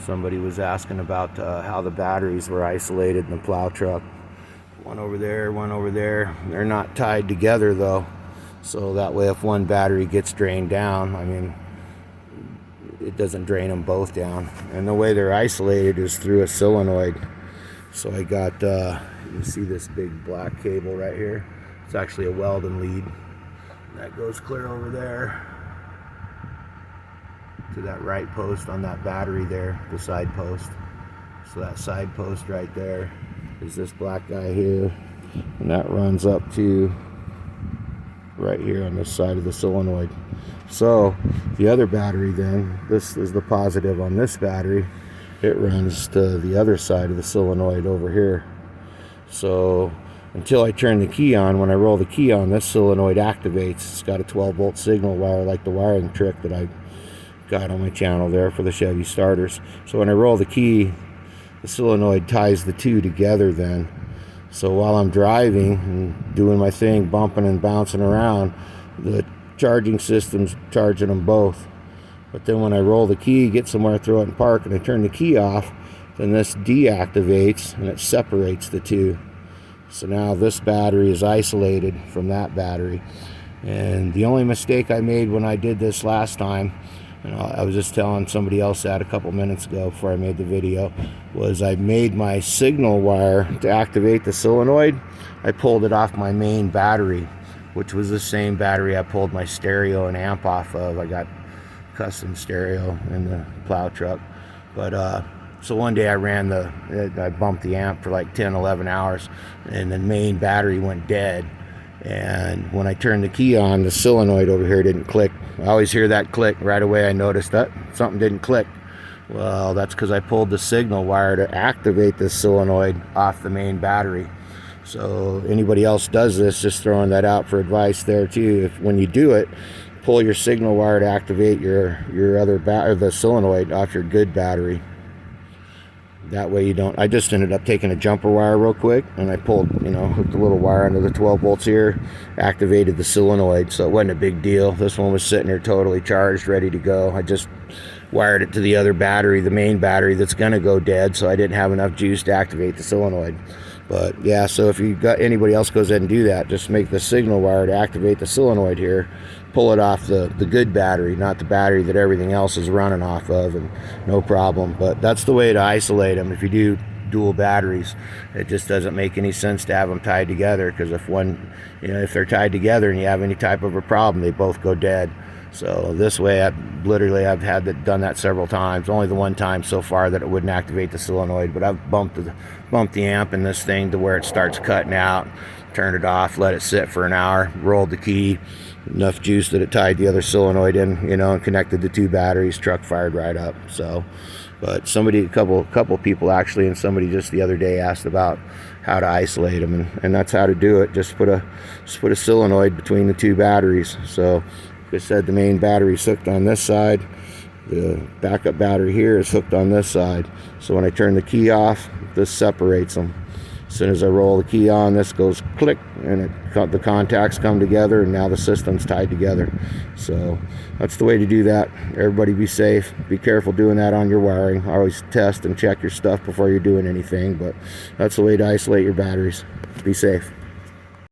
Somebody was asking about how the batteries were isolated in the plow truck. One over there, one over there. They're not tied together though, so that way if one battery gets drained down, I mean, it doesn't drain them both down. And the way they're isolated is through a solenoid. So I got, you see this big black cable right here? It's actually a Weldon lead. That goes clear over there to that right post on that battery there, the side post. So that side post right there is this black guy here, and that runs up to right here on this side of the solenoid. So the other battery then, this is the positive on this battery, it runs to the other side of the solenoid over here. So until I turn the key on, when I roll the key on, this solenoid activates. It's got a 12-volt signal wire, like the wiring trick that I got on my channel there for the Chevy starters. So when I roll the key, the solenoid ties the two together then. So while I'm driving and doing my thing, bumping and bouncing around, the charging system's charging them both. But then when I roll the key, get somewhere, throw it in park, and I turn the key off, then this deactivates and it separates the two. So now this battery is isolated from that battery. And the only mistake I made when I did this last time, and I was just telling somebody else that a couple minutes ago before I made the video, was I made my signal wire to activate the solenoid. I pulled it off my main battery, which was the same battery I pulled my stereo and amp off of. I got custom stereo in the plow truck. But so one day I bumped the amp for like 10-11 hours, and the main battery went dead. And when I turned the key on, the solenoid over here didn't click. I always hear that click. Right away I noticed that something didn't click. Well, that's because I pulled the signal wire to activate this solenoid off the main battery. So anybody else does this, just throwing that out for advice there too. If when you do it, pull your signal wire to activate your other the solenoid off your good battery. That way you don't. I just ended up taking a jumper wire real quick, and I pulled, hooked the little wire under the 12 volts here, activated the solenoid, so it wasn't a big deal. This one was sitting here totally charged, ready to go. I just wired it to the other battery, the main battery that's going to go dead, so I didn't have enough juice to activate the solenoid. But yeah, so if you got anybody else goes ahead and do that, just make the signal wire to activate the solenoid here, pull it off the good battery, not the battery that everything else is running off of, and no problem. But that's the way to isolate them. If you do dual batteries, it just doesn't make any sense to have them tied together, because if one, if they're tied together and you have any type of a problem, they both go dead. So this way, I've done that several times. Only the one time so far that it wouldn't activate the solenoid, but I've bumped the amp in this thing to where it starts cutting out, turned it off, let it sit for an hour, rolled the key, enough juice that it tied the other solenoid in, and connected the two batteries, truck fired right up. So, but a couple people actually, and somebody just the other day asked about how to isolate them, and that's how to do it. Just put a solenoid between the two batteries. So like I said, the main battery is hooked on this side. The backup battery here is hooked on this side. So when I turn the key off, this separates them. As soon as I roll the key on, this goes click, and the contacts come together, and now the system's tied together. So that's the way to do that. Everybody be safe. Be careful doing that on your wiring. Always test and check your stuff before you're doing anything, but that's the way to isolate your batteries. Be safe.